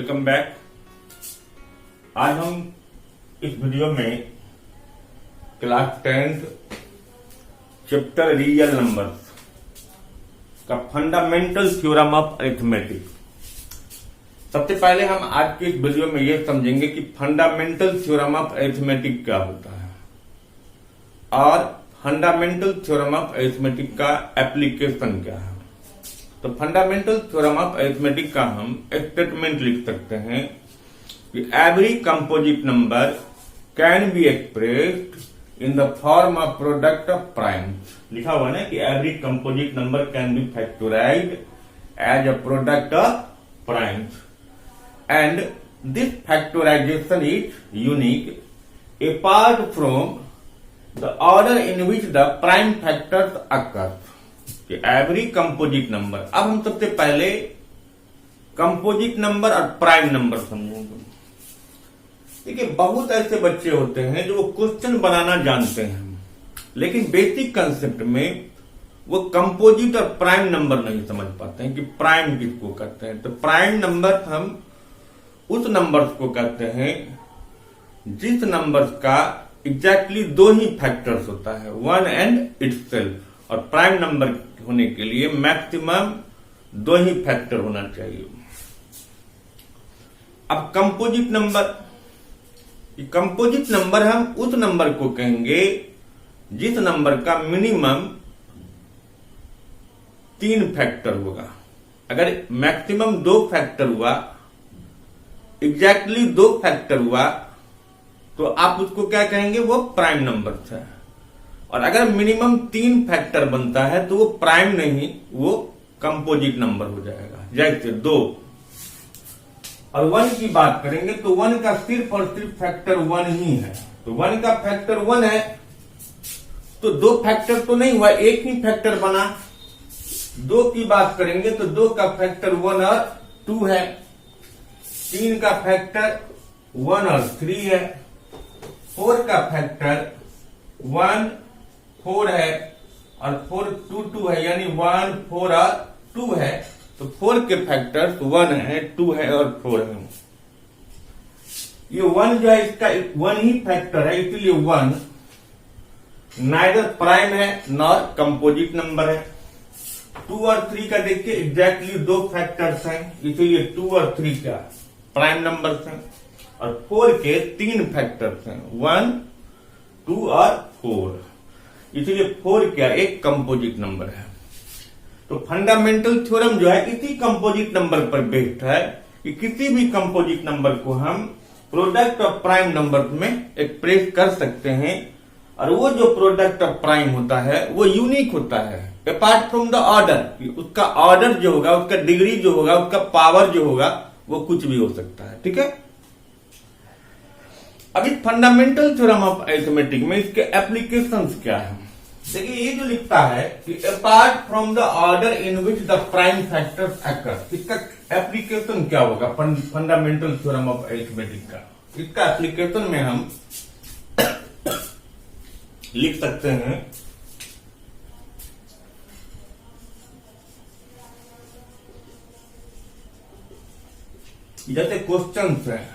Welcome back. आज हम इस वीडियो में class 10th chapter real numbers का फंडामेंटल थ्योरम ऑफ अरिथमेटिक। सबसे पहले हम आज के इस वीडियो में यह समझेंगे कि फंडामेंटल थ्योरम ऑफ अरिथमेटिक क्या होता है और फंडामेंटल थ्योरम ऑफ अरिथमेटिक का एप्लीकेशन क्या है। तो फंडामेंटल थ्योरम ऑफ अरिथमेटिक का हम स्टेटमेंट लिख सकते हैं कि every composite number can be expressed in the form of product of primes. लिखा हुआ है ना कि every composite number can be factorised as a product of primes and this factorisation is unique apart from the order in which the prime factors occur. Every composite number, अब हम सबसे पहले composite number और prime number समझेंगे। देखिए, बहुत ऐसे बच्चे होते हैं जो क्वेश्चन बनाना जानते हैं लेकिन बेसिक कंसेप्ट में वो कंपोजिट और प्राइम नंबर नहीं समझ पाते हैं कि प्राइम किसको कहते हैं। तो प्राइम नंबर हम उस नंबर्स को कहते हैं जिस नंबर्स का एग्जैक्टली दो ही फैक्टर्स होता है, वन एंड इटसेल्फ। और प्राइम नंबर होने के लिए मैक्सिमम दो ही फैक्टर होना चाहिए। अब कंपोजिट नंबर हम उस नंबर को कहेंगे जिस नंबर का मिनिमम 3 फैक्टर होगा। अगर मैक्सिमम 2 फैक्टर हुआ, एग्जैक्टली 2 फैक्टर हुआ, तो आप उसको क्या कहेंगे, वो प्राइम नंबर है। और अगर मिनिमम 3 फैक्टर बनता है तो वो प्राइम नहीं, वो कंपोजिट नंबर हो जाएगा। जैसे 2 और 1 की बात करेंगे तो 1 का सिर्फ और सिर्फ फैक्टर 1 ही है। तो 1 का फैक्टर 1 है तो 2 फैक्टर तो नहीं हुआ, एक ही फैक्टर बना। 2 की बात करेंगे तो 2 का फैक्टर 1 और 2 है। 3 का फैक्टर 1 और 3 है। 4 का फैक्टर 1 4 है और 4 2 2 है, यानी 1 4 और 2 है। तो 4 के फैक्टर्स 1 है, 2 है और 4 है। ये 1 जो है इसका 1 ही फैक्टर है, इसलिए 1 नाइदर प्राइम है नॉर कंपोजिट नंबर है। 2 और 3 का देखिए एग्जैक्टली 2 फैक्टर्स हैं, इसीलिए 2 और 3 का प्राइम नंबर्स हैं। और 4 के 3 फैक्टर्स हैं, 1 2 और 4, इसलिए 4 क्या एक कंपोजिट नंबर है। तो फंडामेंटल थ्योरम जो है इसी कंपोजिट नंबर पर बेस्ड है कि किसी भी कंपोजिट नंबर को हम प्रोडक्ट ऑफ प्राइम नंबर में एक्सप्रेस कर सकते हैं। और वो जो प्रोडक्ट ऑफ प्राइम होता है वो यूनिक होता है अपार्ट फ्रॉम द ऑर्डर। उसका ऑर्डर जो होगा, उसका डिग्री जो होगा, उसका पावर जो होगा, वो कुछ भी हो सकता है। ठीक है, अभी फंडामेंटल थ्योरम ऑफ अरिथमेटिक में इसके एप्लीकेशंस क्या है। देखिए, ये जो लिखता है कि apart from the order in which the prime factors occur, इसका एप्लीकेशन क्या होगा फंडामेंटल थ्योरम ऑफ अरिथमेटिक का। इसका एप्लीकेशन में हम लिख सकते हैं जैसे क्वेश्चंस है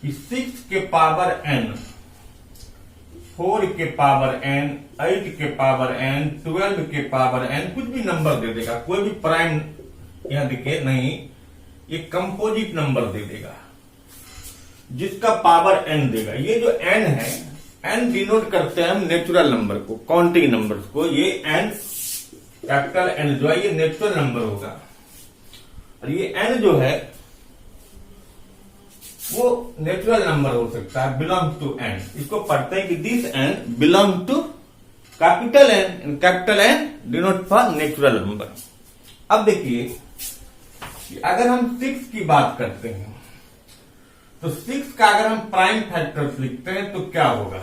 कि 6 के पावर n, 4 के पावर n, 8 के पावर n, 12 के पावर n, कुछ भी नंबर दे देगा, कोई भी प्राइम यहां देखिए नहीं, ये कंपोजिट नंबर दे देगा जिसका पावर n देगा। ये जो n है, n डिनोट करते हैं हम नेचुरल नंबर को, काउंटिंग नंबर्स को। ये n कैपिटल N जो है ये नेचुरल नंबर होगा। और ये n जो है वो नेचुरल नंबर हो सकता है, बिलोंग टू n। इसको पढ़ते हैं कि this n belong to capital N, capital N denote for natural number. अब देखिए कि अगर हम 6 की बात करते हैं तो 6 का अगर हम प्राइम फैक्टर्स लिखते हैं तो क्या होगा,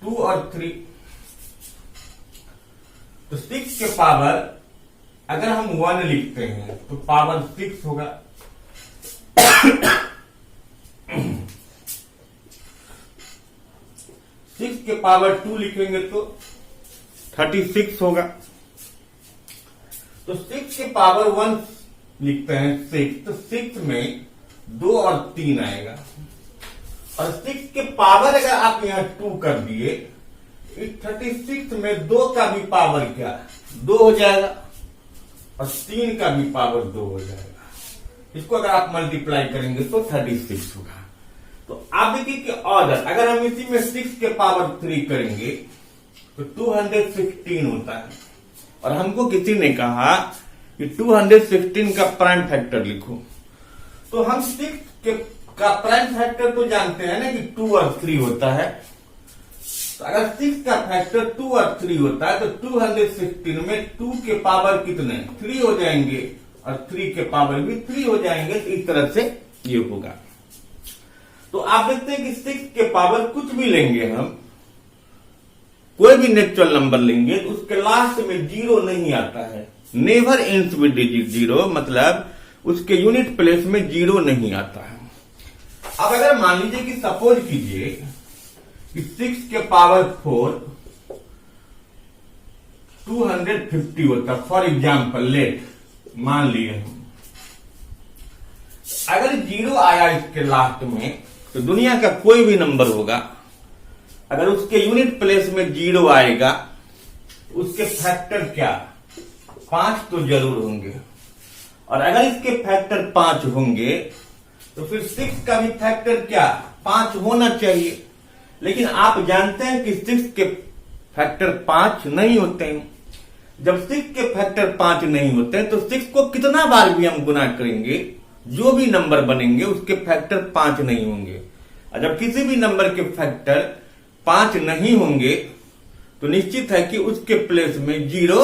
2 और 3। तो 6 के पावर अगर हम 1 लिखते हैं तो पावर 6 होगा। 6 के पावर 2 लिखेंगे तो 36 होगा। तो 6 के पावर 1 लिखते हैं 6, तो 6 में 2 और 3 आएगा। और 6 के पावर अगर आप यहां 2 कर दिए, इस 36 में 2 का भी पावर क्या 2 हो जाएगा और 3 का भी पावर 2 हो जाएगा। इसको अगर आप मल्टीप्लाई करेंगे तो 36 होगा। तो आप देखिए कि ऑर्डर अगर हम इसी में 6 के पावर 3 करेंगे तो 216 होता है। और हमको किसी ने कहा कि 216 का प्राइम फैक्टर लिखो, तो हम 6 का प्राइम फैक्टर तो जानते हैं ना कि 2 और 3 होता है। तो अगर 6 का फैक्टर 2 और 3 होता है तो 216 में 2 के पावर कितने 3 हो जाएंगे और 3 के पावर भी 3 हो जाएंगे। तो इस तरह से ये होगा। तो आप देखते हैं कि 6 के पावर कुछ भी लेंगे, हम कोई भी नेचुरल नंबर लेंगे तो उसके लास्ट में 0 नहीं आता है। नेवर एंड्स विद डिजिट 0, मतलब उसके यूनिट प्लेस में 0 नहीं आता है। अब अगर मान लीजिए कि सपोज कीजिए कि 6 के पावर 4 250 होता, फॉर एग्जाम्पल लेट मान लिए हम। अगर 0 आया इसके लास्ट में तो दुनिया का कोई भी नंबर होगा, अगर उसके यूनिट प्लेस में 0 आएगा उसके फैक्टर क्या 5 तो जरूर होंगे। और अगर इसके फैक्टर 5 होंगे तो फिर 6 का भी फैक्टर क्या 5 होना चाहिए। लेकिन आप जानते हैं कि 6 के फैक्टर 5 नहीं होते हैं। जब 6 के फैक्टर 5 नहीं होते हैं तो 6 को कितना बार भी हम गुना करेंगे, जो भी नंबर बनेंगे उसके फैक्टर 5 नहीं होंगे। और जब किसी भी नंबर के फैक्टर 5 नहीं होंगे तो निश्चित है कि उसके प्लेस में 0,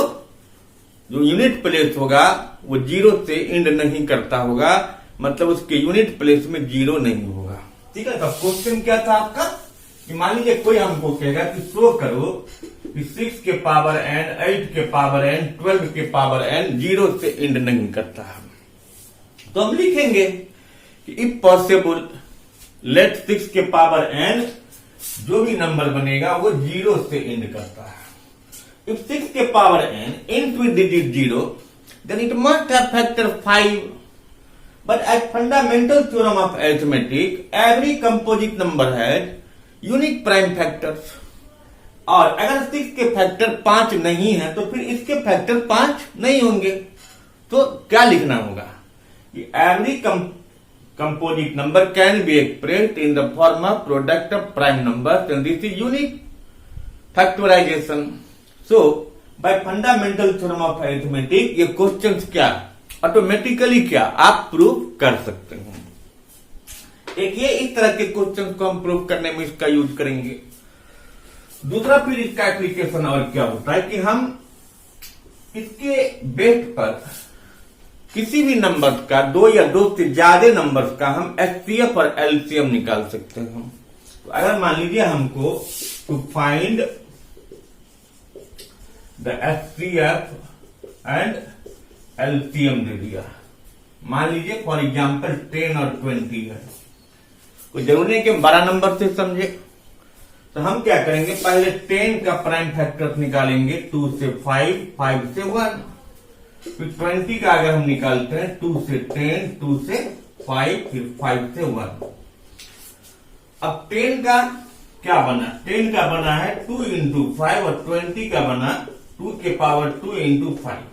जो यूनिट प्लेस होगा वो 0 से एंड नहीं करता होगा, मतलब उसके यूनिट प्लेस में 0 नहीं होगा। ठीक है। तो क्वेश्चन क्या था आपका कि मान लीजिए कोई हमको कहेगा कि शो करो कि 6 के पावर n, 8 के पावर n, 12 के पावर n 0 से एंड नहीं करता है। तो हम लिखेंगे कि इफ पॉसिबल लेट 6 के पावर n, जो भी नंबर बनेगा वो 0 से एंड करता है। If 6 के power n ends with digit 0, then it must have factor 5. But as fundamental theorem of arithmetic, every composite number has unique prime factors. और अगर 6 के फैक्टर 5 नहीं है तो फिर इसके फैक्टर 5 नहीं होंगे। तो क्या लिखना होगा कि every composite number can be expressed in the form of product of prime numbers, and this is unique factorization. So, by fundamental theorem of arithmetic, ये क्वेश्चंस क्या ऑटोमेटिकली क्या आप प्रूव कर सकते हो। देखिए इस तरह के क्वेश्चंस को हम प्रूव करने में इसका यूज करेंगे। दूसरा फिर इसका एप्लीकेशन और क्या होता है कि हम इसके बेस पर किसी भी नंबर का 2 या 2 से ज्यादा नंबर्स का हम एचसीएफ और एलसीएम निकाल सकते हैं। तो अगर मान लीजिए हमको to find the HCF and LCM दे दिया, मान लीजिए फॉर एग्जांपल 10 और 20 है, कोई जरूरी नहीं कि हम 12 नंबर से समझे। तो हम क्या करेंगे, पहले 10 का प्राइम फैक्टर निकालेंगे 2 से 5, 5 से 1। फिर 20 का अगर हम निकालते हैं 2 से 10, 2 से 5, फिर 5 से 1। अब 10 का क्या बना, 10 का बना है 2 इंटू 5 और 20 का बना 2 के पावर 2 इंटू 5।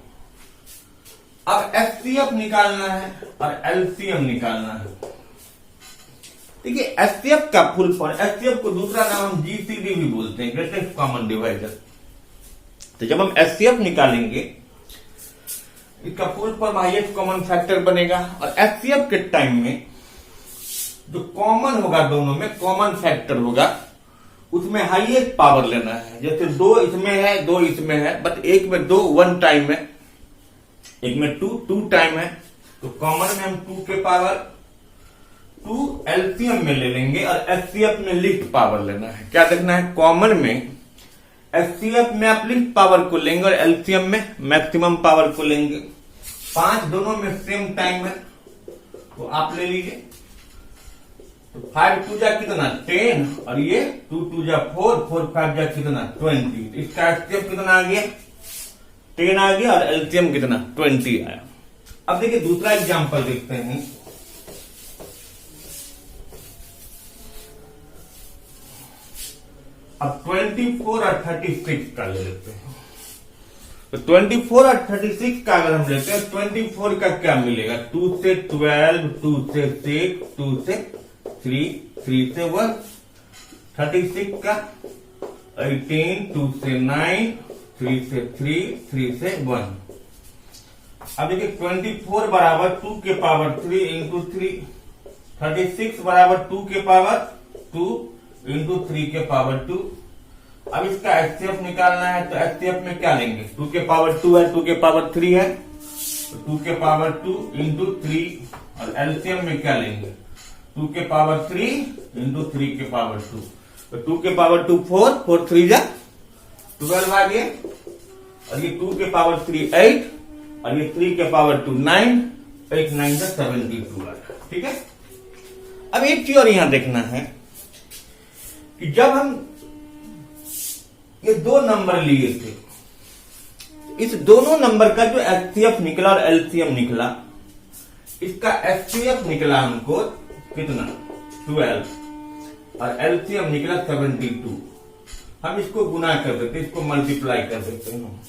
अब एचसीएफ निकालना है और एलसीएम निकालना है। देखिए एचसीएफ का फुल फॉर्म, एचसीएफ को दूसरा नाम हम जीसीडी भी बोलते हैं, ग्रेटेस्ट कॉमन डिवाइजर। तो जब हम एचसीएफ निकालेंगे इसका full form highest common factor बनेगा। और एचसीएफ के टाइम में जो कॉमन होगा, दोनों में कॉमन फैक्टर होगा, उसमें हाईएस्ट पावर लेना है। जैसे 2 इसमें है, 2 इसमें है, बट एक में 2 1 टाइम है, एक में 2 टाइम है। तो कॉमन में हम 2 के पावर 2 एलसीएम में ले लेंगे और एचसीएफ में लिस्ट पावर लेना है। क्या देखना है, कॉमन में एचसीएफ में आप लिस्ट पावर को लेंगे और एलसीएम में मैक्सिमम पावर को लेंगे। 5 दोनों में सेम टाइम है तो आप ले लीजिए। तो 5 2 जा कितना 10 और ये 2 2 जा 4, 4 5 जा कितना 20। इसका एचसीएफ कितना आ गया 10 आ गया और एलसीएम कितना 20 आया। अब देखिए दूसरा एग्जांपल देखते हैं। अब 24 और 36 का ले लेते हैं। तो 24 और 36 का अगर हम लेते हैं, 24 का क्या मिलेगा? 2 से 12, 2 से 6, 2 से 3, 3 से 1। 36 का 18, 2 से 9, 3 से 3, 3 से 1। अब देखिए 24 बराबर 2 के पावर 3 इंटू 3, 36 बराबर 2 के पावर 2 इंटू 3 के पावर 2। अब इसका एचसीएफ निकालना है, तो एचसीएफ में क्या लेंगे? 2 के पावर 2 है, 2 के पावर 3 है, तो 2 के पावर 2 इंटू 3। और एलसीएम में क्या लेंगे? 2 के पावर 3 इंटू 3 के पावर 2। तो 2 के पावर 2 4, 4 3 जा 12 आ गया। और ये 2 के पावर 3 8, और ये 3 के पावर 2 9, 8 9 जा 72 आ गया। ठीक है। अब एक चीज और यहां देखना है कि जब हम ये दो नंबर लिए थे, इस दोनों नंबर का जो एचसीएफ निकला और एलसीएम निकला, इसका एचसीएफ निकला हमको कितना? 12, और एलसीएम निकला 72। हम इसको गुना कर देते, इसको मल्टीप्लाई कर देते हैं।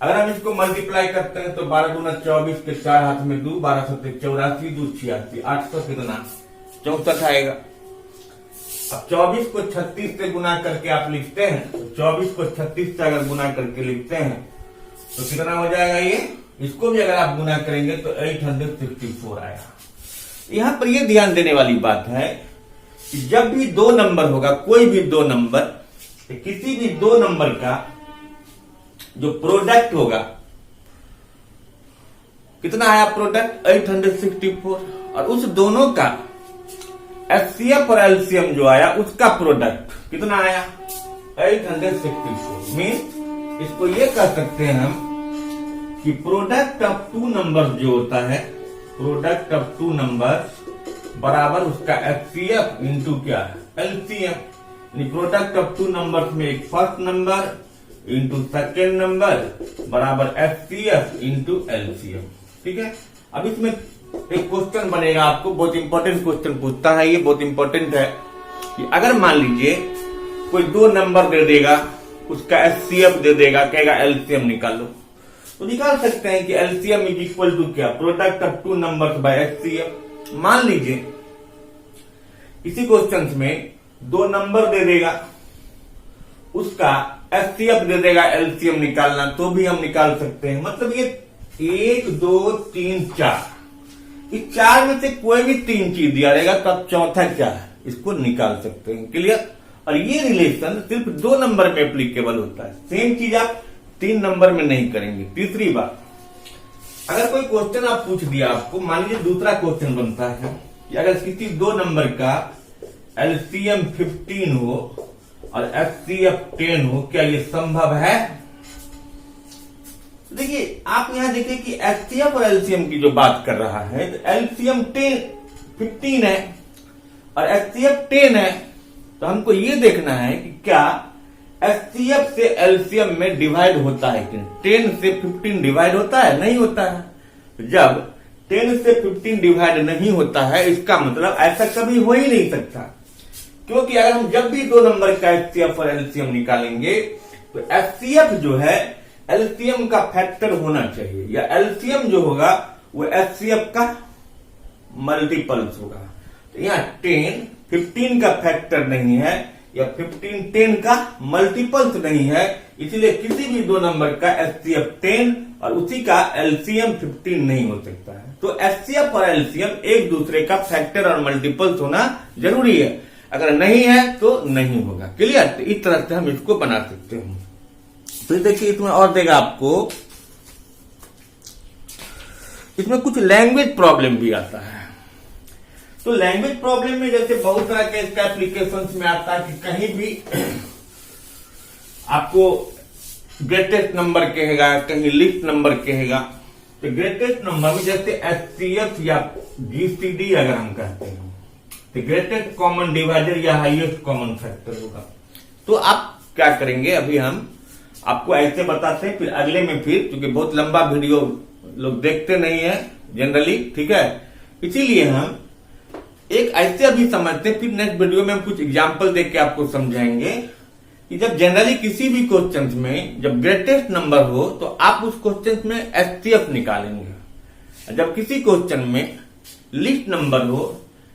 अगर हम इसको मल्टीप्लाई करते हैं तो 12 दूना 24 के 4 हाथ में 2, 12 7 84, 2 86, 800 कितना? 64 आएगा। अब 24 को 36 से गुना करके आप लिखते हैं, तो 24 को 36 से अगर गुना करके लिखते हैं तो कितना हो जाएगा? ये इसको भी अगर आप गुना करेंगे तो 864 आएगा। यहां पर ये ध्यान देने वाली बात है कि जब भी दो नंबर होगा, कोई भी दो नंबर, किसी भी दो नंबर का जो प्रोडक्ट होगा, कितना आया प्रोडक्ट? 864। और उस दोनों का एचसीएफ और एलसीएम जो आया, उसका प्रोडक्ट कितना आया? 864। मीन इसको ये कह सकते हैं हम कि प्रोडक्ट ऑफ टू नंबर जो होता है, प्रोडक्ट ऑफ टू नंबर बराबर उसका एचसीएफ इंटू क्या? LCM. Product of two number में एक first number into second number बराबर एचसीएफ इंटू एलसीएम। ठीक है। अब इसमें एक क्वेश्चन बनेगा, आपको बहुत इंपॉर्टेंट क्वेश्चन पूछता है, ये बहुत इंपॉर्टेंट है कि अगर मान लीजिए कोई दो नंबर दे देगा, उसका एचसीएफ दे देगा, कहेगा एलसीएम निकालो, तो निकाल सकते हैं कि एलसीएम इज इक्वल टू क्या? Product of two numbers by HCF. मान लीजिए इसी क्वेश्चन में दो नंबर दे देगा, उसका एचसीएफ दे देगा एलसीएम निकालना, तो भी हम निकाल सकते हैं। मतलब ये 1 2 3 4, इस 4 में से कोई भी 3 चीज दिया रहेगा, तब चौथा क्या है? इसको निकाल सकते हैं। क्लियर। और ये रिलेशन सिर्फ दो नंबर में एप्लीकेबल होता है, सेम चीज आप 3 नंबर में नहीं करेंगे। तीसरी बात, अगर कोई क्वेश्चन आप पूछ दिया आपको, मान लीजिए दूसरा क्वेश्चन बनता है कि अगर किसी दो नंबर का एलसीएम 15 हो और एचसीएफ 10 हो, क्या ये संभव है? देखिए आप यहां देखिए कि एचसीएफ और एलसीएम की जो बात कर रहा है, तो एलसीएम 15 है और एचसीएफ 10 है, तो हमको ये देखना है कि क्या एचसीएफ से एलसीएम में डिवाइड होता है कि 10 से 15 डिवाइड होता है? नहीं होता है। जब 10 से 15 डिवाइड नहीं होता है, इसका मतलब ऐसा कभी हो ही नहीं सकता, क्योंकि अगर हम जब भी दो नंबर का एचसीएफ और एलसीएम निकालेंगे तो एचसीएफ जो है एलसीएम का फैक्टर होना चाहिए, या एलसीएम जो होगा वो एचसीएफ का मल्टीपल्स होगा। तो यहाँ 10 15 का फैक्टर नहीं है, या 15 10 का मल्टीपल्स नहीं है, इसलिए किसी भी दो नंबर का एचसीएफ 10 और उसी का एलसीएम 15 नहीं हो सकता है। तो एचसीएफ और एलसीएम एक दूसरे का फैक्टर और मल्टीपल्स होना जरूरी है, अगर नहीं है तो नहीं होगा। क्लियर। तो इस तरह से हम इसको बना सकते हैं। तो देखिए इसमें और देगा आपको, इसमें कुछ लैंग्वेज प्रॉब्लम भी आता है। तो लैंग्वेज प्रॉब्लम में जैसे बहुत तरह के इसका एप्लीकेशंस में आता है कि कहीं भी आपको ग्रेटेस्ट नंबर कहेगा, कहीं लिस्ट नंबर कहेगा। तो ग्रेटेस्ट नंबर में जैसे एचसीएफ या जीसीडी अगर हम कहते हैं, तो ग्रेटेस्ट कॉमन डिवाइडर या हाईएस्ट कॉमन फैक्टर होगा। तो आप क्या करेंगे, अभी हम आपको ऐसे बताते हैं, फिर अगले में फिर, क्योंकि बहुत लंबा वीडियो लोग देखते नहीं है जनरली, ठीक है। इसीलिए हम एक ऐसे अभी समझते हैं, फिर नेक्स्ट वीडियो में हम कुछ एग्जाम्पल देख के आपको समझाएंगे कि जब जनरली किसी भी क्वेश्चन में जब ग्रेटेस्ट नंबर हो तो आप उस क्वेश्चन में एचसीएफ निकालेंगे। जब किसी क्वेश्चन में लीस्ट नंबर हो,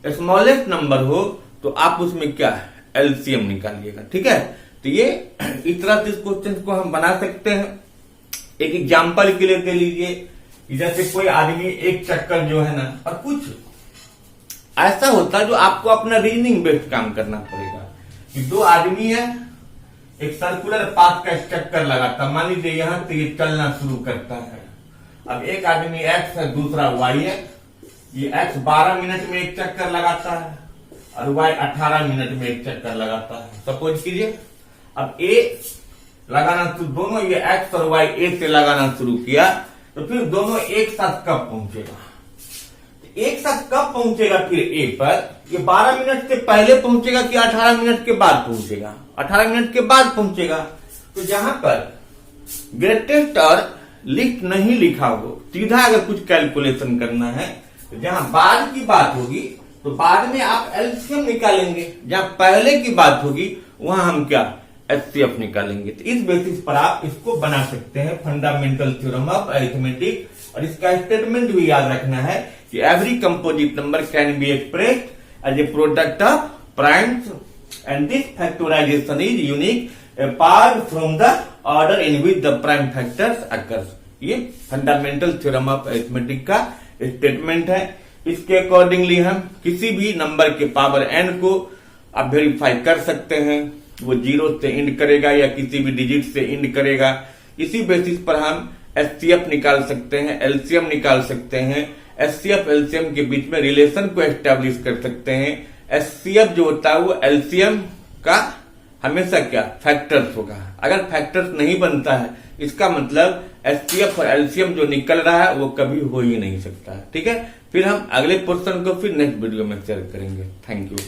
स्मॉलेस्ट नंबर हो, तो आप उसमें क्या एलसीएम निकालिएगा, ठीक है। तो ये इस तरह से इस क्वेश्चन को हम बना सकते हैं। एक एग्जाम्पल के लिए दे लीजिए, जैसे कोई आदमी एक चक्कर जो है ना, और कुछ ऐसा होता है जो आपको अपना रीजनिंग बेस्ड काम करना पड़ेगा कि दो आदमी है, एक सर्कुलर पाथ का चक्कर लगाता, मान लीजिए यहां से ये चलना शुरू करता है। अब एक आदमी एक्स है, दूसरा वाई है। ये एक्स 12 मिनट में एक चक्कर लगाता है और वाई 18 मिनट में एक चक्कर लगाता है। सपोज कीजिए अब ए लगाना शुरू, दोनों ये एक्स और वाई ए से लगाना शुरू किया, तो फिर दोनों एक साथ कब पहुंचेगा? एक साथ कब पहुंचेगा फिर ए पर? ये 12 मिनट से पहले पहुंचेगा कि 18 मिनट के बाद पहुंचेगा? 18 मिनट के बाद पहुंचेगा। तो जहां पर ग्रेटेस्ट और लिस्ट नहीं लिखा हो, सीधा अगर कुछ कैलकुलेशन करना है, तो जहां बाद की बात होगी तो बाद में आप एलसीएम निकालेंगे, जहां पहले की बात होगी वहां हम क्या एचसीएफ निकालेंगे। तो इस बेसिस पर आप इसको बना सकते हैं, फंडामेंटल थ्योरम ऑफ अरिथमेटिक। और इसका स्टेटमेंट भी याद रखना है कि every composite number can be expressed as a product of primes and this factorisation is unique apart from the order in which the prime factors occurs. ये fundamental theorem of arithmetic का statement है। इसके accordingly हम किसी भी number के power N को आप वेरीफाई कर सकते हैं, वो 0 से इंड करेगा या किसी भी डिजिट से इंड करेगा। इसी बेसिस पर हम एचसीएफ निकाल सकते हैं, एलसीएम निकाल सकते हैं, एचसीएफ एलसीएम के बीच में रिलेशन को एस्टेब्लिश कर सकते हैं। एचसीएफ जो होता है वो एलसीएम का हमेशा क्या फैक्टर्स होगा। अगर फैक्टर्स नहीं बनता है, इसका मतलब एचसीएफ और एलसीएम जो निकल रहा है वो कभी हो ही नहीं सकता है, ठीक है। फिर हम अगले पोर्शन को फिर नेक्स्ट वीडियो में शेयर करेंगे। Thank you.